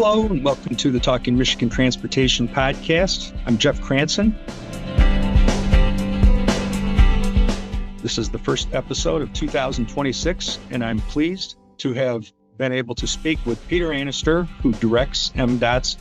Hello, and welcome to the Talking Michigan Transportation Podcast. I'm Jeff Cranston. This is the first episode of 2026, and I'm pleased to have been able to speak with Peter Annister, who directs MDOT's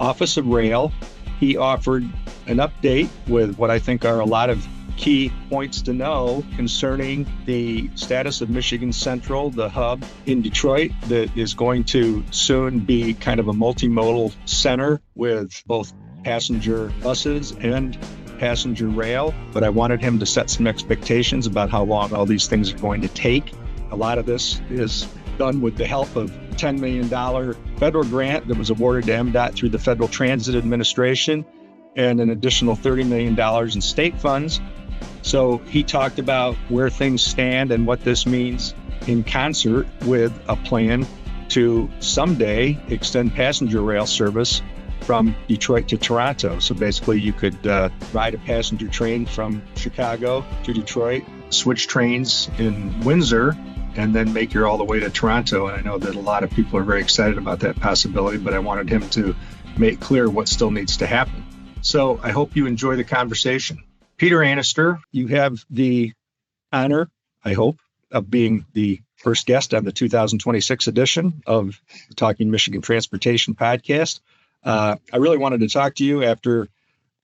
Office of Rail. He offered an update with what I think are a lot of key points to know concerning the status of Michigan Central, the hub in Detroit that is going to soon be kind of a multimodal center with both passenger buses and passenger rail. But I wanted him to set some expectations about how long all these things are going to take. A lot of this is done with the help of a $10 million federal grant that was awarded to MDOT through the Federal Transit Administration and an additional $30 million in state funds. So he talked about where things stand and what this means in concert with a plan to someday extend passenger rail service from Detroit to Toronto. So basically you could ride a passenger train from Chicago to Detroit, switch trains in Windsor, and then make your all the way to Toronto. And I know that a lot of people are very excited about that possibility, but I wanted him to make clear what still needs to happen. So I hope you enjoy the conversation. Peter Annister, you have the honor, I hope, of being the first guest on the 2026 edition of the Talking Michigan Transportation Podcast. I really wanted to talk to you after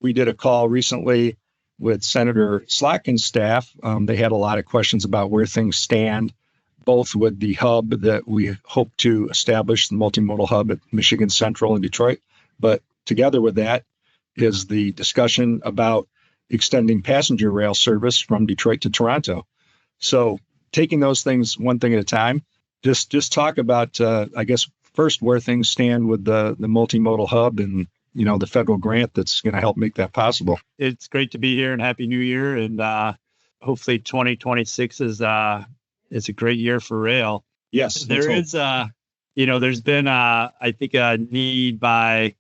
we did a call recently with Senator Slotkin's staff. They had a lot of questions about where things stand, both with the hub that we hope to establish, the multimodal hub at Michigan Central in Detroit, but together with that is the discussion about extending passenger rail service from Detroit to Toronto. So taking those things one thing at a time, just talk about, I guess, first where things stand with the multimodal hub and, you know, the federal grant that's going to help make that possible. It's great to be here and Happy New Year. And hopefully 2026 is a great year for rail. Yes. There's been, I think, a need by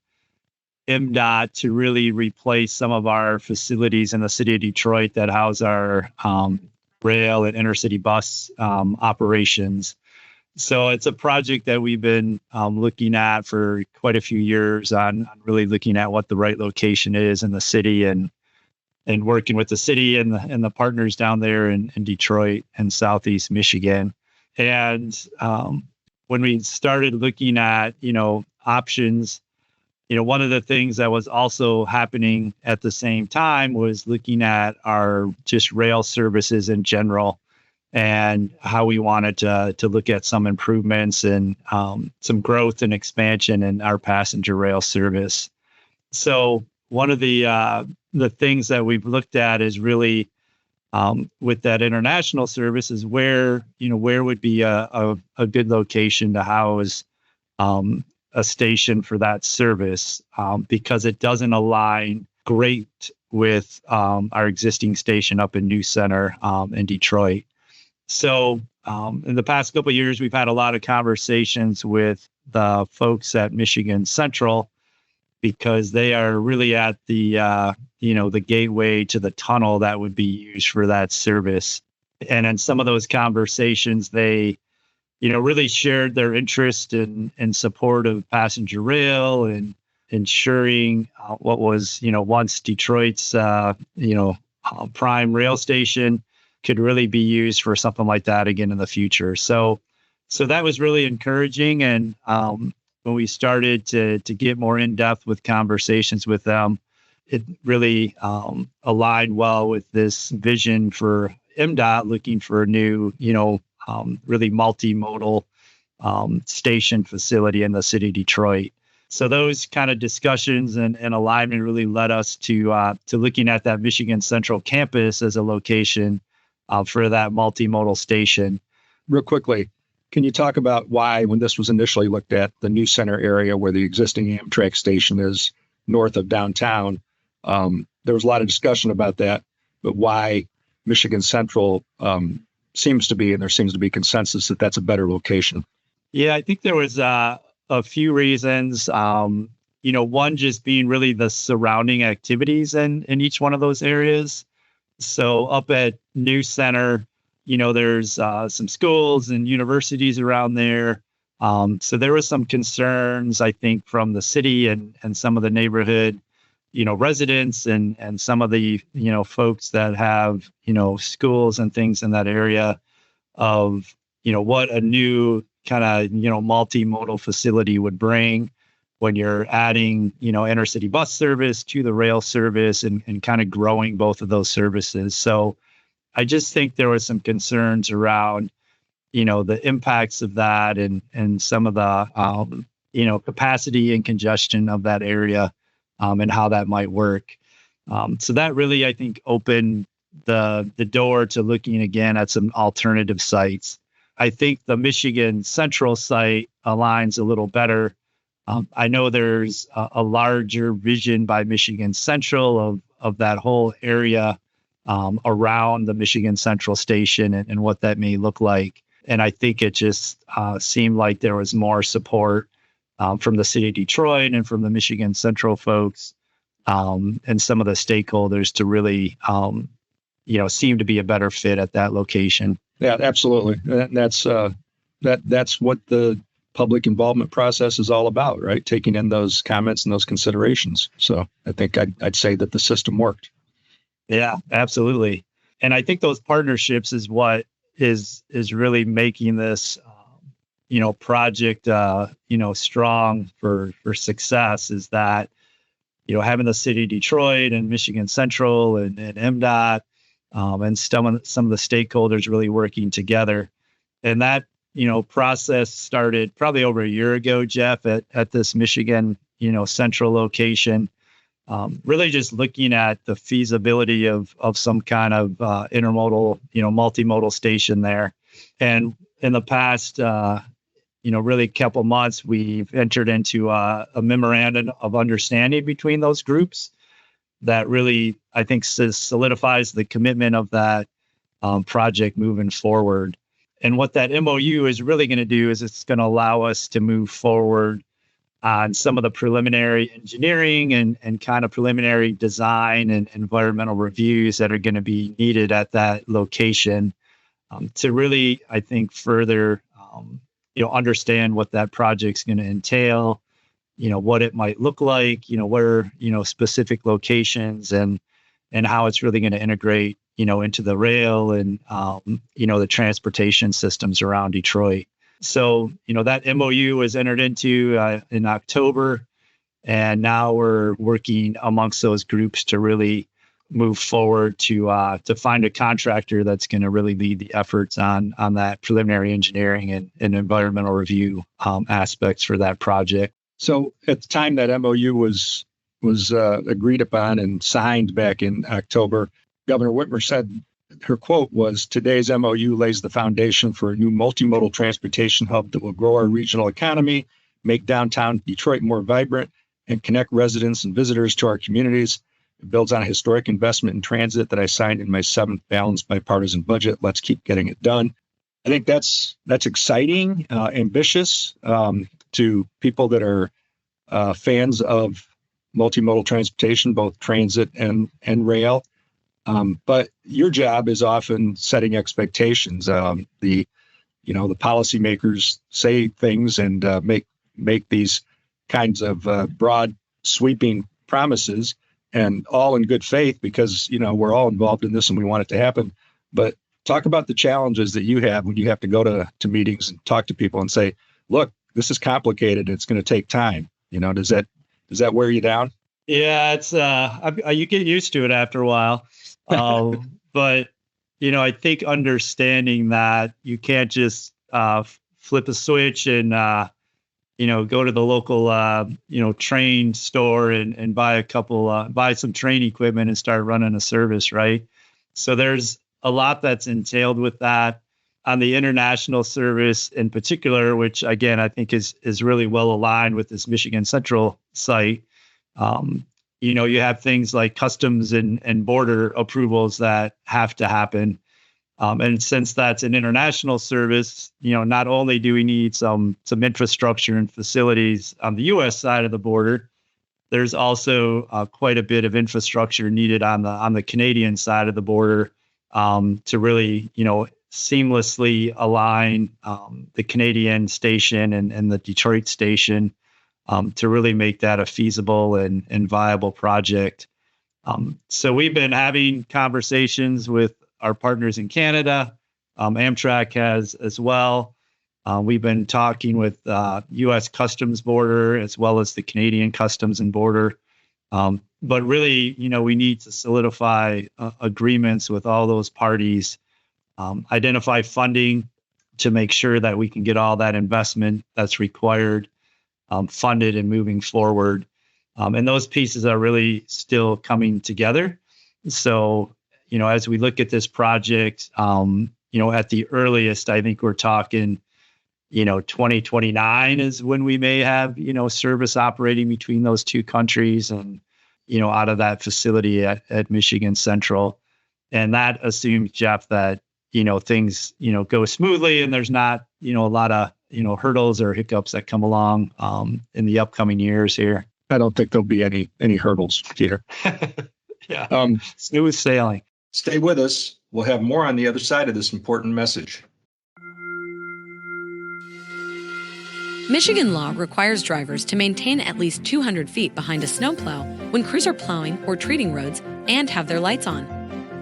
MDOT to really replace some of our facilities in the city of Detroit that house our rail and intercity bus operations. So it's a project that we've been looking at for quite a few years on really looking at what the right location is in the city and working with the city and the partners down there in Detroit and Southeast Michigan. And when we started looking at, options, one of the things that was also happening at the same time was looking at our just rail services in general and how we wanted to look at some improvements and some growth and expansion in our passenger rail service. So one of the things that we've looked at is really with that international service is where would be a good location to house a station for that service because it doesn't align great with our existing station up in New Center in Detroit. So in the past couple of years, we've had a lot of conversations with the folks at Michigan Central because they are really at the the gateway to the tunnel that would be used for that service. And in some of those conversations, they really shared their interest in support of passenger rail and ensuring what was, once Detroit's, prime rail station could really be used for something like that again in the future. So that was really encouraging. And when we started to get more in depth with conversations with them, it really aligned well with this vision for MDOT looking for a new, really multimodal station facility in the city of Detroit. So those kind of discussions and alignment really led us to looking at that Michigan Central campus as a location for that multimodal station. Real quickly, can you talk about why, when this was initially looked at, the New Center area where the existing Amtrak station is north of downtown, there was a lot of discussion about that, but why Michigan Central seems to be, and there seems to be consensus that that's a better location? Yeah, I think there was a few reasons. One just being really the surrounding activities in each one of those areas. So up at New Center, there's some schools and universities around there. So there were some concerns, I think, from the city and some of the neighborhood, residents and some of the, folks that have, schools and things in that area of, what a new kind of, multimodal facility would bring when you're adding, intercity bus service to the rail service and kind of growing both of those services. So I just think there was some concerns around, the impacts of that and some of the, capacity and congestion of that area and how that might work. So that really, I think, opened the door to looking again at some alternative sites. I think the Michigan Central site aligns a little better. I know there's a larger vision by Michigan Central of that whole area around the Michigan Central station and what that may look like. And I think it just seemed like there was more support from the city of Detroit and from the Michigan Central folks and some of the stakeholders to really, seem to be a better fit at that location. Yeah, absolutely. That's what the public involvement process is all about, right? Taking in those comments and those considerations. So I think I'd say that the system worked. Yeah, absolutely. And I think those partnerships is what is really making this, project, strong for success is that, having the city of Detroit and Michigan Central and MDOT and some of the stakeholders really working together. And that, process started probably over a year ago, Jeff, at this Michigan, Central location. Really just looking at the feasibility of some kind of intermodal, multimodal station there. And in the past, really couple months, we've entered into a memorandum of understanding between those groups that really, I think, solidifies the commitment of that project moving forward. And what that MOU is really going to do is it's going to allow us to move forward on some of the preliminary engineering and kind of preliminary design and environmental reviews that are going to be needed at that location to really, I think, further, understand what that project's going to entail, what it might look like, where, specific locations and how it's really going to integrate, into the rail and, the transportation systems around Detroit. So, that MOU was entered into in October, and now we're working amongst those groups to really move forward to find a contractor that's going to really lead the efforts on that preliminary engineering and environmental review aspects for that project. So at the time that MOU was agreed upon and signed back in October, Governor Whitmer said, her quote was, "Today's MOU lays the foundation for a new multimodal transportation hub that will grow our regional economy, make downtown Detroit more vibrant, and connect residents and visitors to our communities. It builds on a historic investment in transit that I signed in my 7th balanced bipartisan budget. Let's keep getting it done." I think that's exciting, ambitious to people that are fans of multimodal transportation, both transit and rail. But your job is often setting expectations. The policymakers say things and make these kinds of broad, sweeping promises, and all in good faith because we're all involved in this and we want it to happen. But talk about the challenges that you have when you have to go to meetings and talk to people and say, "Look, this is complicated. It's going to take time." Does that wear you down? Yeah, it's you get used to it after a while. But, I think understanding that you can't just flip a switch and, go to the local, train store and buy some train equipment and start running a service, right? So there's a lot that's entailed with that. On the international service in particular, which, again, I think is really well aligned with this Michigan Central site. You have things like customs and border approvals that have to happen. And since that's an international service, not only do we need some infrastructure and facilities on the U.S. side of the border, there's also quite a bit of infrastructure needed on the Canadian side of the border to really, seamlessly align the Canadian station and the Detroit station to really make that a feasible and viable project. So we've been having conversations with our partners in Canada. Amtrak has as well. We've been talking with U.S. Customs Border as well as the Canadian Customs and Border. But really, we need to solidify agreements with all those parties, identify funding to make sure that we can get all that investment that's required funded and moving forward. And those pieces are really still coming together. So, as we look at this project, at the earliest, I think we're talking 2029 is when we may have, service operating between those two countries and, out of that facility at Michigan Central. And that assumes, Jeff, that, things, go smoothly and there's not, a lot of, hurdles or hiccups that come along in the upcoming years here. I don't think there'll be any hurdles, Peter. Yeah. Smooth sailing. Stay with us. We'll have more on the other side of this important message. Michigan law requires drivers to maintain at least 200 feet behind a snowplow when crews are plowing or treating roads and have their lights on.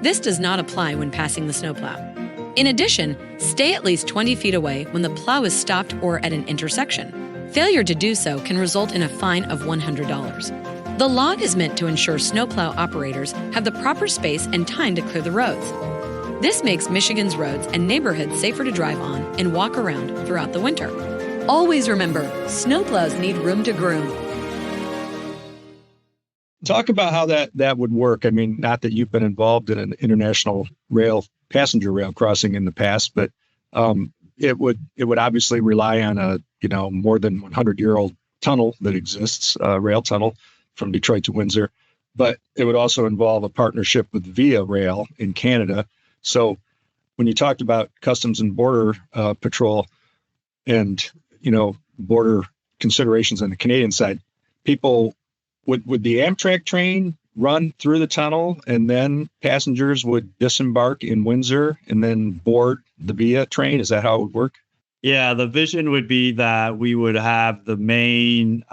This does not apply when passing the snowplow. In addition, stay at least 20 feet away when the plow is stopped or at an intersection. Failure to do so can result in a fine of $100. The law is meant to ensure snowplow operators have the proper space and time to clear the roads. This makes Michigan's roads and neighborhoods safer to drive on and walk around throughout the winter. Always remember, snowplows need room to groom. Talk about how that would work. I mean, not that you've been involved in an international passenger rail crossing in the past, but it would obviously rely on a more than 100-year-old tunnel that exists, rail tunnel from Detroit to Windsor. But it would also involve a partnership with Via Rail in Canada. So when you talked about Customs and Border Patrol and border considerations on the Canadian side, would the Amtrak train run through the tunnel and then passengers would disembark in Windsor and then board the Via train? Is that how it would work? Yeah, the vision would be that we would have the main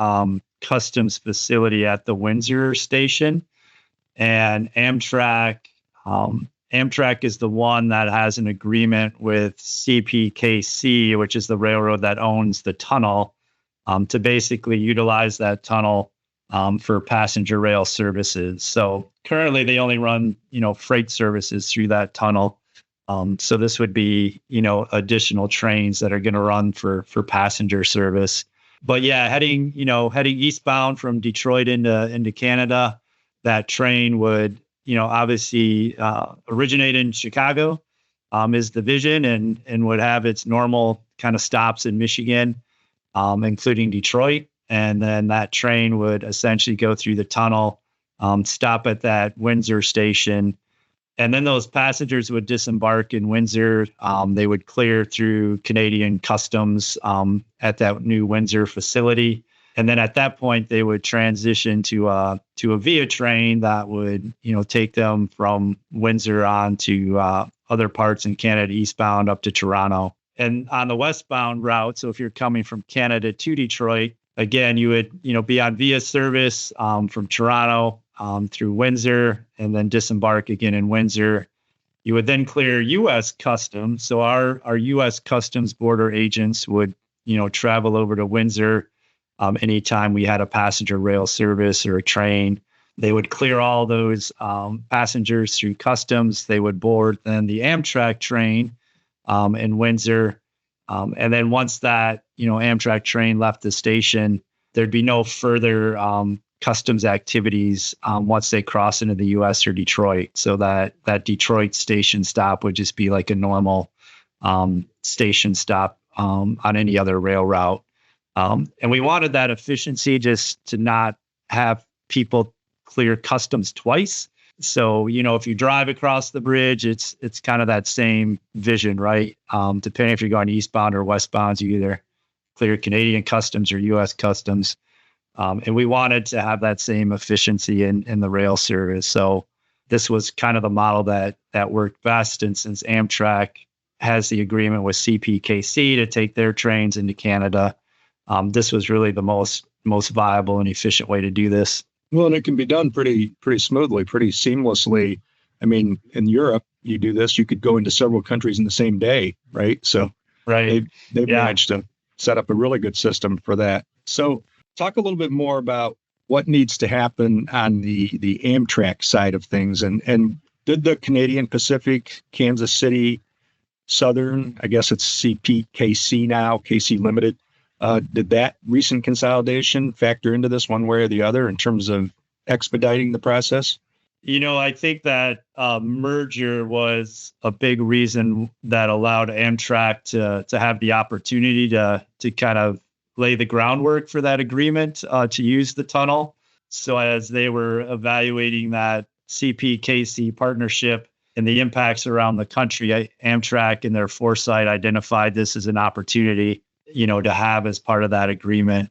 customs facility at the Windsor station, and Amtrak is the one that has an agreement with CPKC, which is the railroad that owns the tunnel, to basically utilize that tunnel for passenger rail services. So currently they only run, freight services through that tunnel. So this would be, additional trains that are going to run for passenger service. But yeah, heading eastbound from Detroit into Canada, that train would, obviously originate in Chicago, is the vision, and would have its normal kind of stops in Michigan, including Detroit. And then that train would essentially go through the tunnel, stop at that Windsor station. And then those passengers would disembark in Windsor. They would clear through Canadian Customs at that new Windsor facility. And then at that point, they would transition to a Via train that would, take them from Windsor on to other parts in Canada, eastbound up to Toronto. And on the westbound route, so if you're coming from Canada to Detroit, again, you would, be on Via service from Toronto through Windsor and then disembark again in Windsor. You would then clear U.S. Customs. So our U.S. Customs border agents would, travel over to Windsor anytime we had a passenger rail service or a train. They would clear all those passengers through customs. They would board then the Amtrak train in Windsor. And then once that, Amtrak train left the station, there'd be no further customs activities once they cross into the U.S. or Detroit. So that Detroit station stop would just be like a normal station stop on any other rail route. And we wanted that efficiency just to not have people clear customs twice. So, if you drive across the bridge, it's kind of that same vision, right? Depending if you're going eastbound or westbound, you either clear Canadian customs or U.S. customs. And we wanted to have that same efficiency in the rail service. So this was kind of the model that worked best. And since Amtrak has the agreement with CPKC to take their trains into Canada. This was really the most viable and efficient way to do this. Well, and it can be done pretty smoothly, pretty seamlessly. I mean, in Europe, you do this, you could go into several countries in the same day, right? So right. they've managed to set up a really good system for that. So talk a little bit more about what needs to happen on the Amtrak side of things. And did the Canadian Pacific, Kansas City, Southern, I guess it's CPKC now, KC Limited, did that recent consolidation factor into this one way or the other in terms of expediting the process? I think that merger was a big reason that allowed Amtrak to have the opportunity to kind of lay the groundwork for that agreement to use the tunnel. So as they were evaluating that CPKC partnership and the impacts around the country, Amtrak in their foresight identified this as an opportunity, to have as part of that agreement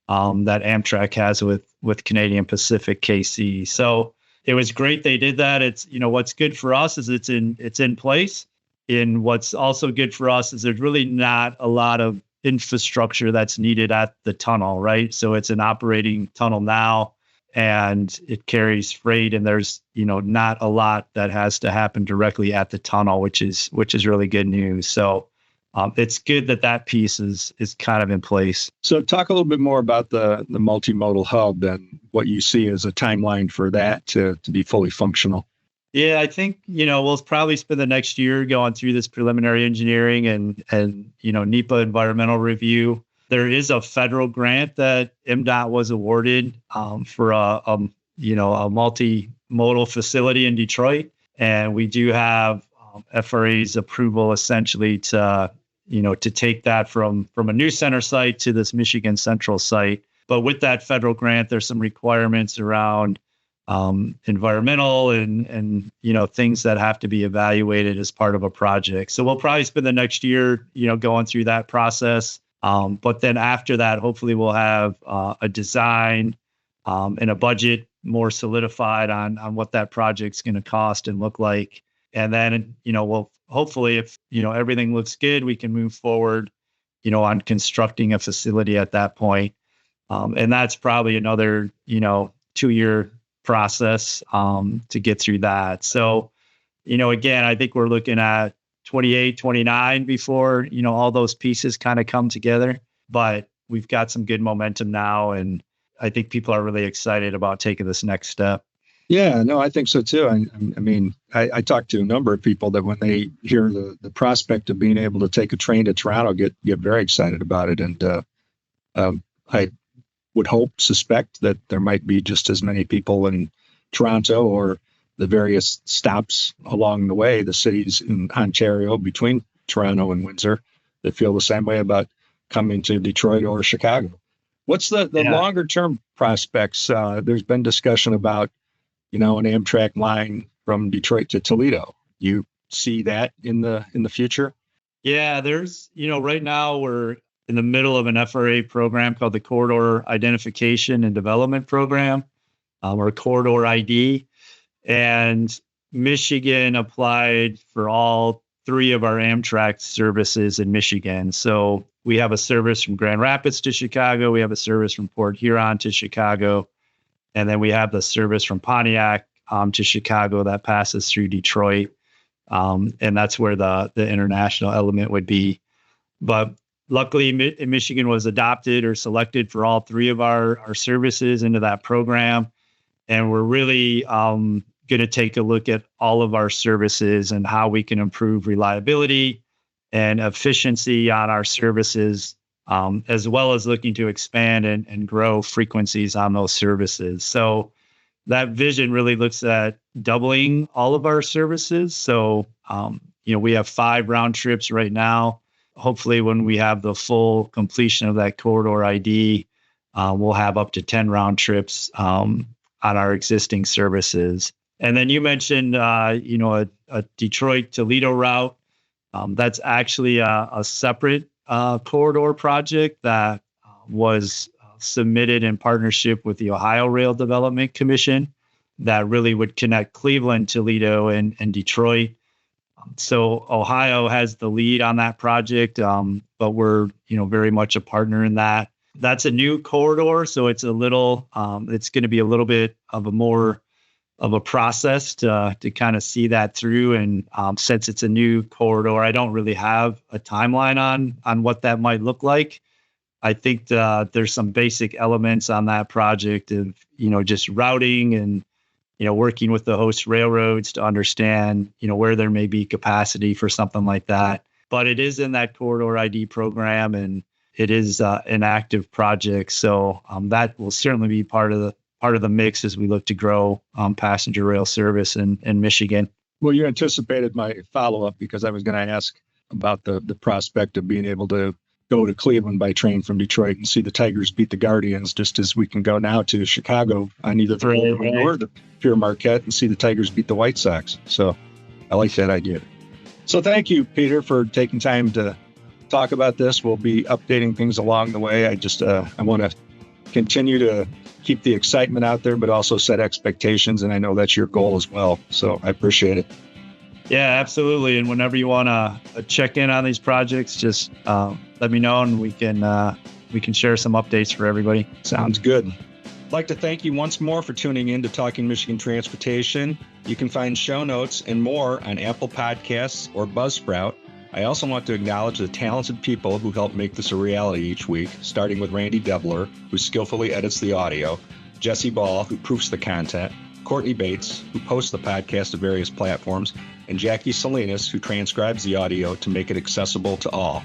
that Amtrak has with Canadian Pacific KC. So it was great they did that. It's, what's good for us is it's in place. And what's also good for us is there's really not a lot of infrastructure that's needed at the tunnel, right? So it's an operating tunnel now, and it carries freight, and there's, not a lot that has to happen directly at the tunnel, which is really good news. So it's good that piece is kind of in place. So talk a little bit more about the multimodal hub and what you see as a timeline for that to be fully functional. Yeah, I think, we'll probably spend the next year going through this preliminary engineering and NEPA environmental review. There is a federal grant that MDOT was awarded for a multimodal facility in Detroit. And we do have FRA's approval essentially to take that from a new center site to this Michigan Central site. But with that federal grant, there's some requirements around environmental and things that have to be evaluated as part of a project. So we'll probably spend the next year, going through that process. But then after that, hopefully we'll have a design and a budget more solidified on what that project's going to cost and look like. And then, we'll hopefully, if, everything looks good, we can move forward, on constructing a facility at that point. And that's probably another, 2-year process to get through that. So, again, I think we're looking at 28, 29 before, all those pieces kind of come together. But we've got some good momentum now, and I think people are really excited about taking this next step. Yeah, no, I think so too. I talked to a number of people that when they hear the prospect of being able to take a train to Toronto, get very excited about it. And I would suspect that there might be just as many people in Toronto or the various stops along the way, the cities in Ontario between Toronto and Windsor, that feel the same way about coming to Detroit or Chicago. What's the longer term prospects? There's been discussion about, an Amtrak line from Detroit to Toledo. You see that in the future? Yeah, there's, right now we're in the middle of an FRA program called the Corridor Identification and Development Program, or Corridor ID. And Michigan applied for all 3 of our Amtrak services in Michigan. So we have a service from Grand Rapids to Chicago. We have a service from Port Huron to Chicago. And then we have the service from Pontiac to Chicago that passes through Detroit. And that's where the international element would be. But luckily, Michigan was adopted or selected for all 3 of our services into that program. And we're really going to take a look at all of our services and how we can improve reliability and efficiency on our services, as well as looking to expand and grow frequencies on those services. So that vision really looks at doubling all of our services. So, we have 5 round trips right now. Hopefully, when we have the full completion of that corridor ID, we'll have up to 10 round trips on our existing services. And then you mentioned, a Detroit Toledo route. That's actually a separate corridor project that was submitted in partnership with the Ohio Rail Development Commission that really would connect Cleveland, Toledo, and Detroit. So Ohio has the lead on that project, but we're very much a partner in that. That's a new corridor, so it's a little it's going to be a little bit of a more of a process to kind of see that through. And since it's a new corridor, I don't really have a timeline on what that might look like. I think there's some basic elements on that project of just routing and working with the host railroads to understand where there may be capacity for something like that. But it is in that corridor ID program, and it is an active project. So that will certainly be part of the mix as we look to grow passenger rail service in Michigan. Well, you anticipated my follow-up, because I was going to ask about the prospect of being able to go to Cleveland by train from Detroit and see the Tigers beat the Guardians, just as we can go now to Chicago on either the Railroad or the Pure Marquette and see the Tigers beat the White Sox. So I like that idea. So thank you, Peter, for taking time to talk about this. We'll be updating things along the way. I want to continue to keep the excitement out there, but also set expectations. And I know that's your goal as well. So I appreciate it. Yeah, absolutely. And whenever you want to check in on these projects, just let me know, and we can share some updates for everybody. Sounds good. I'd like to thank you once more for tuning in to Talking Michigan Transportation. You can find show notes and more on Apple Podcasts or Buzzsprout. I also want to acknowledge the talented people who help make this a reality each week, starting with Randy Debler, who skillfully edits the audio, Jesse Ball, who proofs the content, Courtney Bates, who posts the podcast to various platforms, and Jackie Salinas, who transcribes the audio to make it accessible to all.